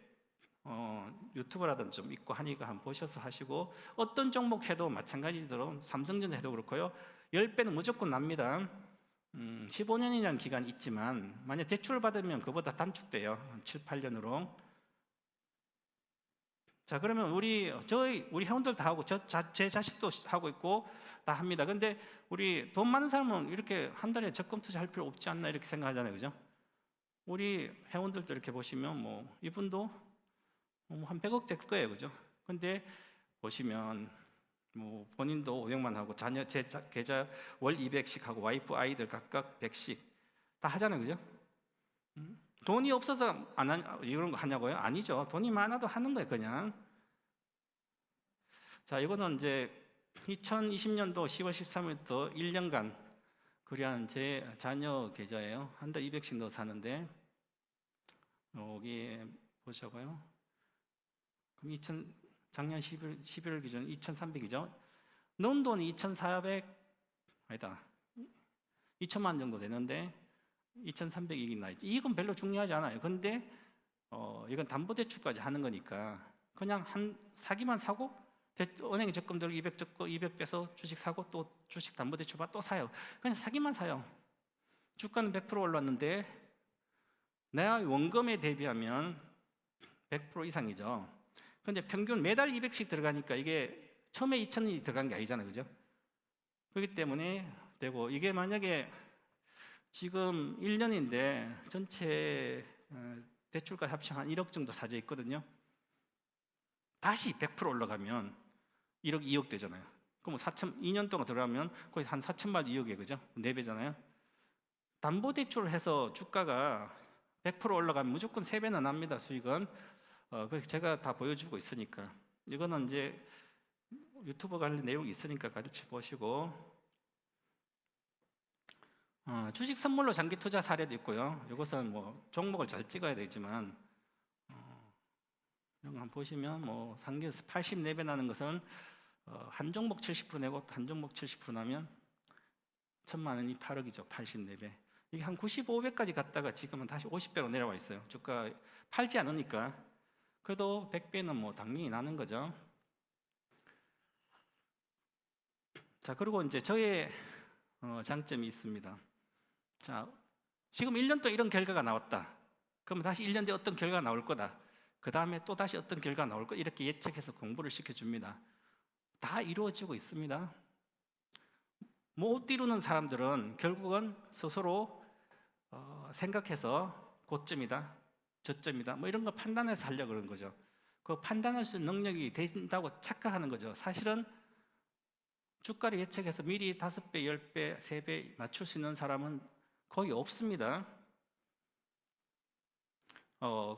유튜브라든지 좀 있고 하니까 한번 보셔서 하시고, 어떤 종목 해도 마찬가지로 삼성전자 해도 그렇고요. 10배는 무조건 납니다. 15년이라는 기간이 있지만 만약 대출을 받으면 그보다 단축돼요. 7, 8년으로. 자, 그러면 우리 회원들 다 하고 제 자식도 하고 있고 다 합니다. 근데 우리 돈 많은 사람은 이렇게 한 달에 적금 투자할 필요 없지 않나 이렇게 생각하잖아요, 그죠? 우리 회원들도 이렇게 보시면 뭐 이분도 한 100억 될 거예요, 그죠? 근데 보시면 뭐 본인도 500만 하고 자녀 계좌 월 200씩 하고 와이프 아이들 각각 100씩 다 하잖아요, 그죠? 돈이 없어서 이런 거 하냐고요? 아니죠. 돈이 많아도 하는 거예요, 그냥. 자, 이거는 이제 2020년도 10월 13일부터 1년간 그리한 제 자녀 계좌예요. 한 달 200씩 넣어 사는데 여기 보자고요. 그럼 작년 11월 기준 2,300이죠. 넣은 돈이 2,400 아니다. 2천만 정도 되는데 2,300이익이 나 있죠. 이건 별로 중요하지 않아요. 근데 이건 담보대출까지 하는 거니까 그냥 사기만 사고 은행에 적금 들고 200 빼서 주식 사고 또 주식 담보대출 받고 또 사요. 그냥 사기만 사요. 주가는 100% 올랐는데 내가 원금에 대비하면 100% 이상이죠. 근데 평균 매달 200씩 들어가니까 이게 처음에 2,000원이 들어간 게 아니잖아요, 그죠? 그렇기 때문에 되고, 이게 만약에 지금 1년인데 전체 대출과 합쳐 한 1억 정도 사져 있거든요. 다시 100% 올라가면 1억, 2억 되잖아요. 그럼 2년 동안 들어가면 거의 한 4천만 2억이에요, 그죠? 4배잖아요. 담보대출을 해서 주가가 100% 올라가면 무조건 3배는 납니다, 수익은. 그래서 제가 다 보여주고 있으니까. 이거는 이제 유튜브 관련 내용이 있으니까 같이 보시고. 주식 선물로 장기 투자 사례도 있고요. 이것은 뭐 종목을 잘 찍어야 되지만 이런 거 한번 보시면 뭐 상계에서 84배 나는 것은 한 종목 70% 내고 한 종목 70% 나면 1,000만 원이 8억이죠. 84배. 이게 한 95배까지 갔다가 지금은 다시 50배로 내려와 있어요. 주가 팔지 않으니까. 그래도 100배는 뭐 당연히 나는 거죠. 자, 그리고 이제 저의 장점이 있습니다. 자, 지금 1년 동안 이런 결과가 나왔다. 그러면 다시 1년 뒤에 어떤 결과가 나올 거다. 그 다음에 또 다시 어떤 결과가 나올 거다. 이렇게 예측해서 공부를 시켜줍니다. 다 이루어지고 있습니다. 못 이루는 사람들은 결국은 스스로 생각해서 고점이다, 저점이다, 뭐 이런 거 판단해서 하려고 그러는 거죠. 그 판단할 수 있는 능력이 된다고 착각하는 거죠. 사실은 주가를 예측해서 미리 5배, 10배, 3배 맞출 수 있는 사람은 거의 없습니다.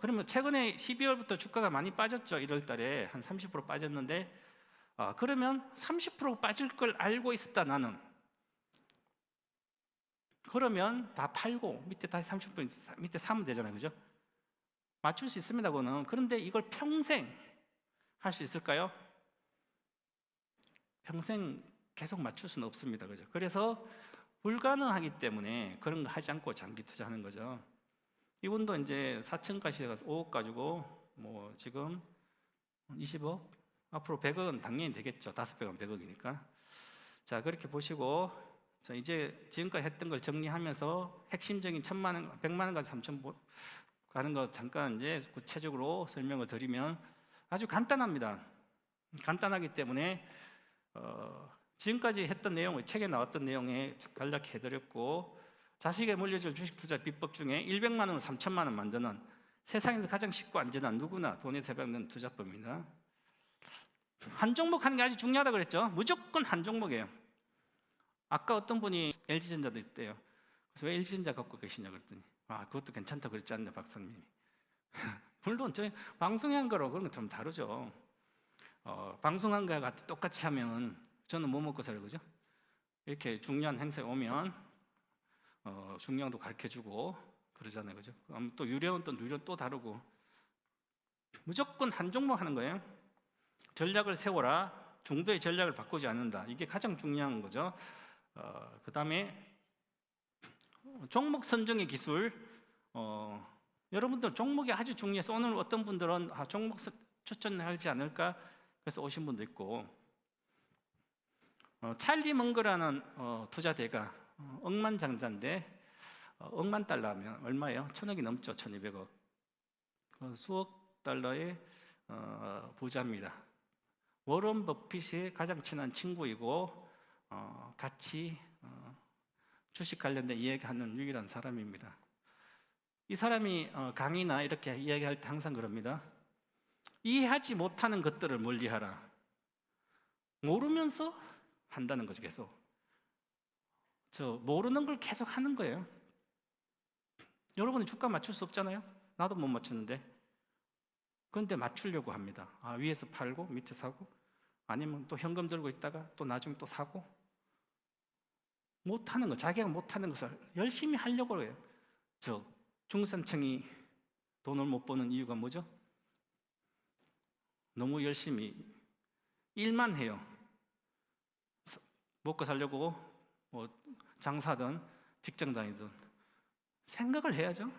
그러면 최근에 12월부터 주가가 많이 빠졌죠. 1월 달에 한 30% 빠졌는데, 그러면 30% 빠질 걸 알고 있었다 나는. 그러면 다 팔고 밑에 다시 30% 밑에 사면 되잖아요, 그죠? 맞출 수 있습니다, 그거는. 그런데 이걸 평생 할 수 있을까요? 평생 계속 맞출 수는 없습니다, 그죠? 그래서 불가능하기 때문에 그런 거 하지 않고 장기 투자하는 거죠. 이분도 이제 4층까지 가서 5억 가지고 뭐 지금 20억, 앞으로 100억은 당연히 되겠죠. 5배가 100억이니까. 자, 그렇게 보시고, 자, 이제 지금까지 했던 걸 정리하면서 핵심적인 1,000만 원, 100만 원까지 3천 가는 거 잠깐 이제 구체적으로 설명을 드리면 아주 간단합니다. 간단하기 때문에 지금까지 했던 내용을 책에 나왔던 내용에 간략히 해드렸고, 자식에 물려줄 주식 투자 비법 중에 100만 원으로 3천만 원 만드는 세상에서 가장 쉽고 안전한 누구나 돈에 세배하는 투자법입니다. 한 종목 하는 게 아주 중요하다고 그랬죠. 무조건 한 종목이에요. 아까 어떤 분이 LG전자도 있대요. 그래서 왜 LG전자 갖고 계시냐 그랬더니 그것도 괜찮다 그랬지 않냐 박사님이. 물론 저희 방송한 거로 그런 건 좀 다르죠. 방송한 거와 똑같이 하면 저는 뭐 먹고 살고 그죠? 이렇게 중요한 행사에 오면 중량도 가르쳐주고 그러잖아요, 그죠? 또 유료는 또 다르고 무조건 한 종목 하는 거예요. 전략을 세워라. 중도의 전략을 바꾸지 않는다. 이게 가장 중요한 거죠. 그 다음에 종목 선정의 기술. 여러분들 종목이 아주 중요해서 오늘 어떤 분들은 종목 추천하지 않을까 그래서 오신 분도 있고, 찰리 먼거라는 투자대가 억만장자인데 억만 달러 하면 얼마예요? 1,000억이 넘죠. 1,200억. 수억 달러의 부자입니다. 워런 버핏의 가장 친한 친구이고 같이 주식 관련된 이야기하는 유일한 사람입니다. 이 사람이 강의나 이렇게 이야기할 때 항상 그럽니다. 이해하지 못하는 것들을 멀리하라. 모르면서 한다는 거죠. 계속 모르는 걸 계속 하는 거예요. 여러분이 주가 맞출 수 없잖아요. 나도 못 맞추는데. 그런데 맞추려고 합니다. 위에서 팔고 밑에 사고, 아니면 또 현금 들고 있다가 또 나중에 또 사고. 못하는 거, 자기가 못하는 것을 열심히 하려고 해요. 중산층이 돈을 못 버는 이유가 뭐죠? 너무 열심히 일만 해요. 먹고 살려고 뭐 장사든 직장 다니든 생각을 해야죠.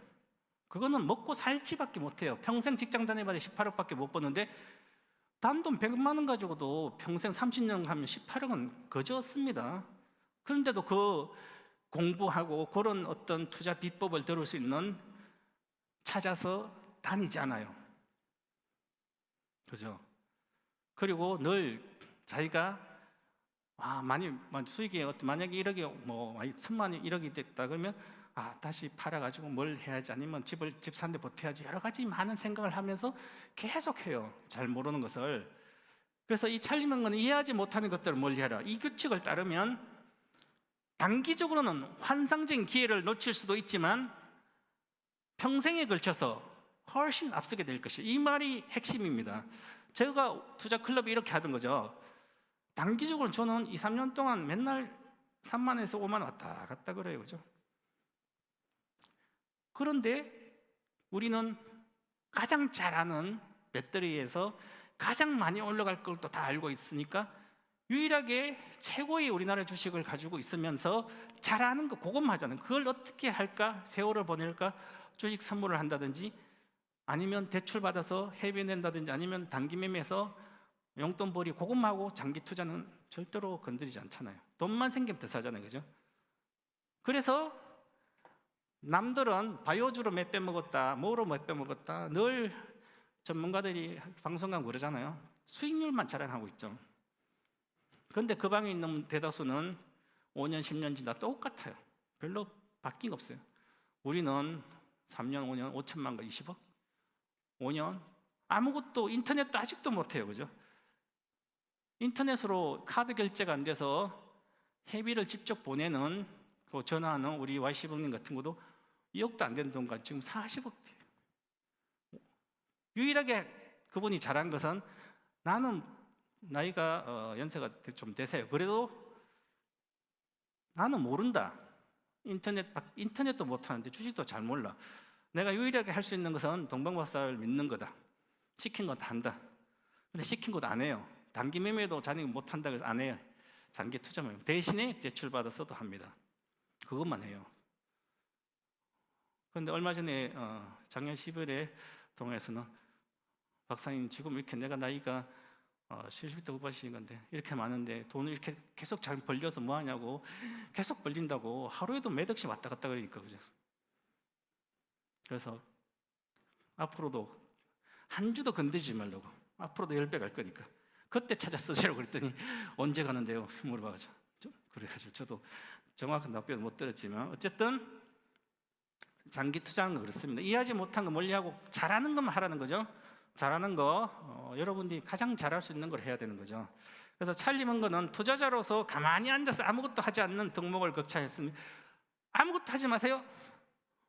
그거는 먹고 살지밖에 못해요. 평생 직장 다니봐야 18억밖에 못 버는데 단돈 100만 원 가지고도 평생 30년 하면 18억은 거저습니다. 그런데도 그 공부하고 그런 어떤 투자 비법을 들을 수 있는 찾아서 다니지 않아요. 그죠? 그리고 늘 자기가 많이 수익이 만약에 1억이 뭐 1,000만 원 1억이 됐다 그러면 다시 팔아가지고 뭘 해야지, 아니면 집 사는데 보태야지, 여러 가지 많은 생각을 하면서 계속해요. 잘 모르는 것을. 그래서 이 찰리먼거는 이해하지 못하는 것들을 멀리하라. 이 규칙을 따르면 단기적으로는 환상적인 기회를 놓칠 수도 있지만 평생에 걸쳐서 훨씬 앞서게 될 것이에요. 이 말이 핵심입니다. 제가 투자 클럽이 이렇게 하던 거죠. 단기적으로 저는 2, 3년 동안 맨날 3만 원에서 5만 원 왔다 갔다 그래요, 그죠? 그런데 우리는 가장 잘 아는 배터리에서 가장 많이 올라갈 걸 또 다 알고 있으니까 유일하게 최고의 우리나라 주식을 가지고 있으면서 잘 아는 거 그것만 하잖아요. 그걸 어떻게 할까? 세월을 보낼까? 주식 선물을 한다든지, 아니면 대출 받아서 해변낸다든지, 아니면 단기 매매해서 용돈벌이 그것만 하고 장기 투자는 절대로 건드리지 않잖아요. 돈만 생기면 더 사잖아요, 그죠? 그래서 남들은 바이오주로 몇 배 먹었다, 뭐로 몇 배 먹었다, 늘 전문가들이 방송 가면 그러잖아요. 수익률만 자랑하고 있죠. 그런데 그 방에 있는 대다수는 5년, 10년 지나 똑같아요. 별로 바뀐 거 없어요. 우리는 3년, 5년, 5천만 거 20억? 5년? 아무것도, 인터넷도 아직도 못해요. 그죠? 인터넷으로 카드 결제가 안 돼서 회비를 직접 보내는, 그 전화하는 우리 YC방님 같은 것도 2억도 안 되는 돈가 지금 40억 돼요. 유일하게 그분이 잘한 것은, 나는 나이가 연세가 좀 되세요. 그래도 나는 모른다. 인터넷도 못하는데 주식도 잘 몰라. 내가 유일하게 할 수 있는 것은 동방박사를 믿는 거다. 시킨 거 다 한다. 근데 시킨 것도 안 해요. 단기 매매도 자기가 못한다 그래서 안 해요. 장기 투자 매매 대신에 대출받아서도 합니다. 그것만 해요. 그런데 얼마 전에 작년 10월에 동아에서는 박사님, 지금 이렇게 내가 나이가 70대 후반이신 건데 이렇게 많은데 돈을 이렇게 계속 잘 벌려서 뭐 하냐고, 계속 벌린다고 하루에도 몇 억씩 왔다 갔다 그러니까. 그죠? 그래서 앞으로도 한 주도 건드리지 말라고, 앞으로도 10배 갈 거니까 그때 찾아 쓰시라고 그랬더니 언제 가는데요? 물어봐가지고 그래가지고 저도 정확한 답변을 못 들었지만 어쨌든 장기 투자하는 거 그렇습니다. 이해하지 못한 거 멀리하고 잘하는 것만 하라는 거죠. 잘하는 거 여러분들이 가장 잘할 수 있는 걸 해야 되는 거죠. 그래서 찰리 먼거는 투자자로서 가만히 앉아서 아무것도 하지 않는 덕목을 극찬했으니, 아무것도 하지 마세요.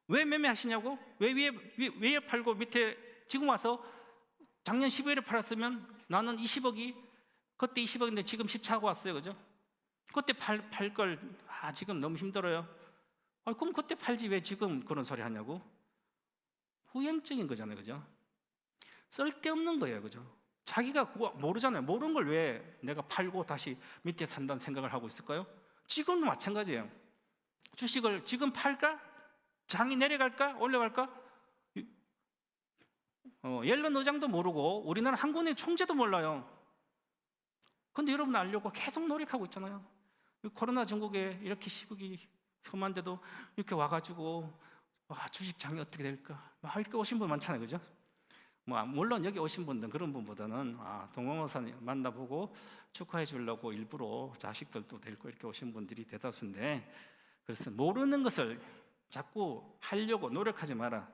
왜 매매하시냐고? 왜 위에 팔고 밑에 지금 와서 작년 12월에 팔았으면 나는 20억이 그때 20억인데 지금 14억 왔어요. 그죠? 그때 팔 걸 지금 너무 힘들어요. 그럼 그때 팔지 왜 지금 그런 소리 하냐고? 후행증인 거잖아요. 그죠? 쓸데없는 거예요. 그죠? 자기가 그거 모르잖아요. 모르는 걸 왜 내가 팔고 다시 밑에 산다는 생각을 하고 있을까요? 지금도 마찬가지예요. 주식을 지금 팔까? 장이 내려갈까? 올라갈까? 옐런 의장도 모르고 우리나라 한국은행 총재도 몰라요. 근데 여러분 알려고 계속 노력하고 있잖아요. 코로나 전국에 이렇게 시국이 험한데도 이렇게 와가지고 주식장이 어떻게 될까? 이렇게 오신 분 많잖아요. 그죠? 물론 여기 오신 분들은 그런 분보다는 동방박사님 만나보고 축하해 주려고 일부러 자식들도 데리고 이렇게 오신 분들이 대다수인데, 그래서 모르는 것을 자꾸 하려고 노력하지 마라.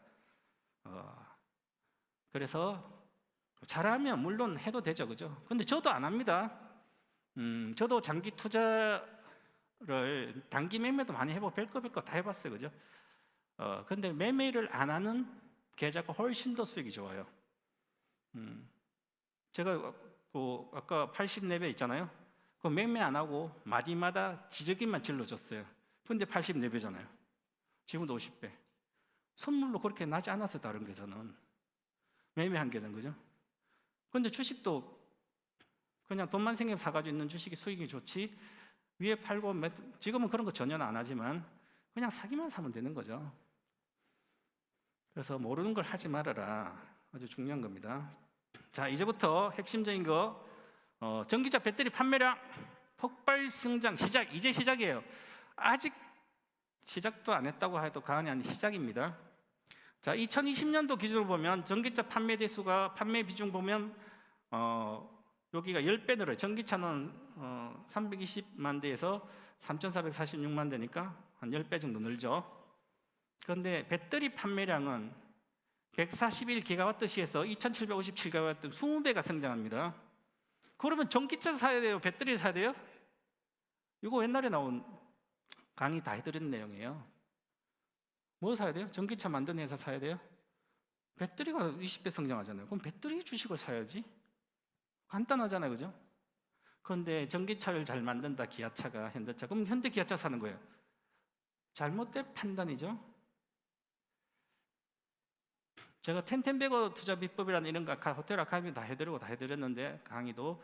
그래서 잘하면 물론 해도 되죠. 그죠? 근데 저도 안 합니다. 저도 장기 투자를 단기 매매도 많이 해보고 별거 다 해봤어요. 그죠? 근데 매매를 안 하는 계좌가 훨씬 더 수익이 좋아요. 제가 아까 84배 있잖아요. 그 매매 안 하고 마디마다 지저귀만 질러줬어요. 근데 84배잖아요. 지금도 50배. 선물로 그렇게 나지 않았어요. 다른 계좌는 매매한 계좌는. 그죠? 근데 주식도 그냥 돈만 생기면 사가지고 있는 주식이 수익이 좋지, 위에 팔고 지금은 그런 거 전혀 안 하지만 그냥 사기만 사면 되는 거죠. 그래서 모르는 걸 하지 말아라. 아주 중요한 겁니다. 자, 이제부터 핵심적인 거, 전기차 배터리 판매량 폭발 성장 시작. 이제 시작이에요. 아직 시작도 안 했다고 해도 과언이 아닌 시작입니다. 자, 2020년도 기준으로 보면 전기차 판매 대수가, 판매 비중 보면 여기가 10배 늘어요. 전기차는 320만 대에서 3,446만 대니까 한 10배 정도 늘죠. 그런데 배터리 판매량은 141기가와트시에서 2,757기가와트 20배가 성장합니다. 그러면 전기차 사야 돼요? 배터리 사야 돼요? 이거 옛날에 나온 강의 다 해드린 내용이에요. 뭐 사야 돼요? 전기차 만드는 회사 사야 돼요? 배터리가 20배 성장하잖아요. 그럼 배터리 주식을 사야지. 간단하잖아요. 그죠? 그런데 전기차를 잘 만든다, 기아차가, 현대차. 그럼 현대 기아차 사는 거예요. 잘못된 판단이죠. 제가 텐텐베거 투자 비법이라는 이런 거 호텔 아카데미 다 해드렸는데, 강의도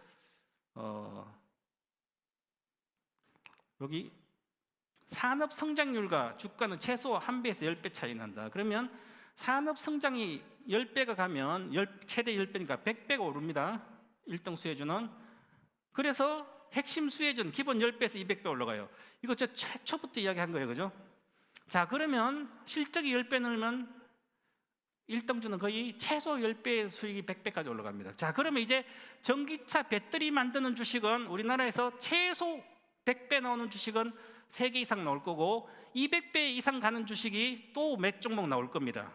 여기 산업 성장률과 주가는 최소 1배에서 10배 차이 난다. 그러면 산업 성장이 10배가 가면 최대 10배니까 100배가 오릅니다. 1등 수혜주는. 그래서 핵심 수혜주는 기본 10배에서 200배 올라가요. 이거 저 최초부터 이야기한 거예요. 그죠? 자, 그러면 실적이 10배 늘면 일등주는 거의 최소 10배의 수익이 100배까지 올라갑니다. 자, 그러면 이제 전기차 배터리 만드는 주식은 우리나라에서 최소 100배 나오는 주식은 3개 이상 나올 거고 200배 이상 가는 주식이 또 몇 종목 나올 겁니다.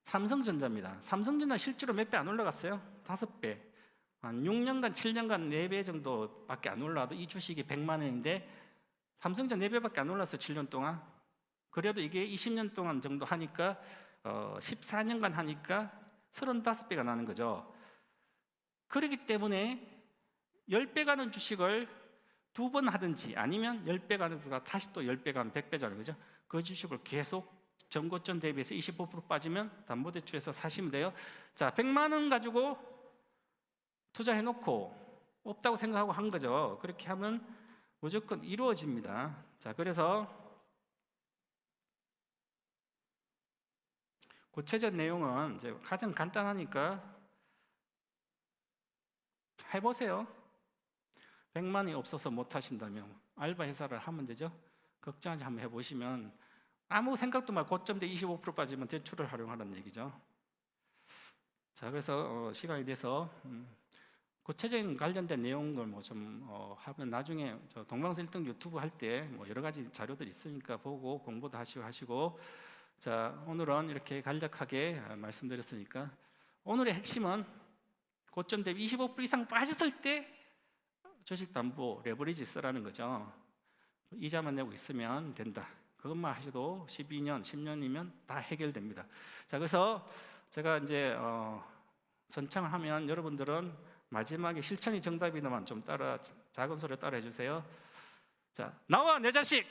삼성전자입니다. 삼성전자 실제로 몇 배 안 올라갔어요? 5배. 한 6년간, 7년간 4배 정도밖에 안 올라도 이 주식이 100만 원인데 삼성전자 4배밖에 안 올랐어요. 7년 동안. 그래도 이게 20년 동안 정도 하니까 14년간 하니까 35배가 나는 거죠. 그렇기 때문에 10배 가는 주식을 2번 하든지 아니면 10배 가는 주가 다시 또 10배 가면 100배잖아요. 그죠? 그 주식을 계속 전고점 대비해서 25% 빠지면 담보대출에서 사시면 돼요. 자, 100만 원 가지고 투자해 놓고 없다고 생각하고 한 거죠. 그렇게 하면 무조건 이루어집니다. 자, 그래서 구체적 내용은 이제 가장 간단하니까 해보세요. 100만 원이 없어서 못 하신다면 알바 회사를 하면 되죠. 걱정하지 한번 해보시면 아무 생각도 말고 고점대 25% 빠지면 대출을 활용하라는 얘기죠. 자, 그래서 시간이 돼서 구체적인 관련된 내용을 뭐 좀 하면 나중에 저 동방서 1등 유튜브 할 때 뭐 여러 가지 자료들이 있으니까 보고 공부도 하시고 자, 오늘은 이렇게 간략하게 말씀드렸으니까 오늘의 핵심은 고점 대비 25% 이상 빠졌을 때 주식담보 레버리지 쓰라는 거죠. 이자만 내고 있으면 된다. 그것만 하셔도 12년, 10년이면 다 해결됩니다. 자, 그래서 제가 이제 선창을 하면 여러분들은 마지막에 실천이 정답이나만 좀 따라 작은 소리로 따라 해주세요. 자, 나와 내 자식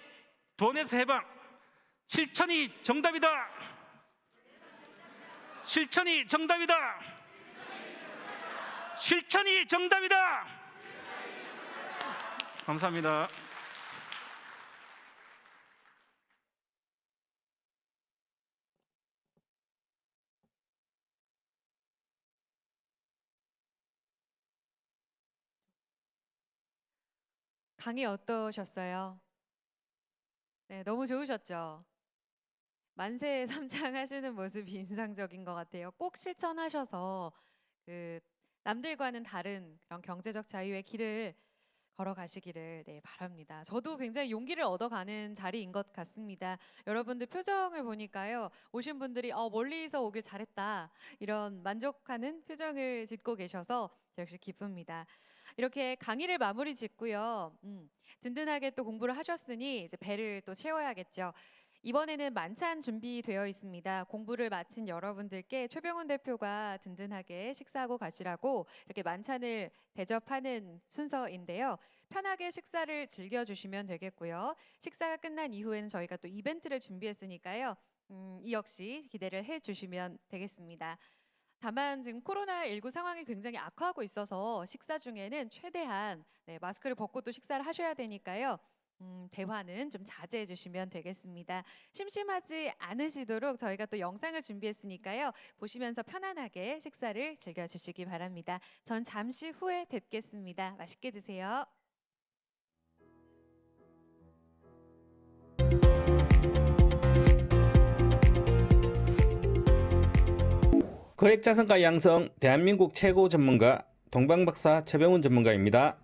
돈에서 해방. 실천이 정답이다. 실천이 정답이다. 실천이 정답이다. 감사합니다. 강의 어떠셨어요? 네, 너무 좋으셨죠? 만세 삼창하시는 모습이 인상적인 것 같아요. 꼭 실천하셔서 그 남들과는 다른 그런 경제적 자유의 길을 걸어가시기를 바랍니다. 저도 굉장히 용기를 얻어가는 자리인 것 같습니다. 여러분들 표정을 보니까요, 오신 분들이 멀리서 오길 잘했다 이런 만족하는 표정을 짓고 계셔서 역시 기쁩니다. 이렇게 강의를 마무리 짓고요. 든든하게 또 공부를 하셨으니 이제 배를 또 채워야겠죠. 이번에는 만찬 준비되어 있습니다. 공부를 마친 여러분들께 최병훈 대표가 든든하게 식사하고 가시라고 이렇게 만찬을 대접하는 순서인데요. 편하게 식사를 즐겨주시면 되겠고요. 식사가 끝난 이후에는 저희가 또 이벤트를 준비했으니까요. 이 역시 기대를 해주시면 되겠습니다. 다만 지금 코로나19 상황이 굉장히 악화하고 있어서 식사 중에는 최대한 마스크를 벗고 또 식사를 하셔야 되니까요. 대화는 좀 자제해 주시면 되겠습니다. 심심하지 않으시도록 저희가 또 영상을 준비했으니까요. 보시면서 편안하게 식사를 즐겨주시기 바랍니다. 전 잠시 후에 뵙겠습니다. 맛있게 드세요. 거액자산가 양성 대한민국 최고 전문가 동방박사 최병훈 전문가입니다.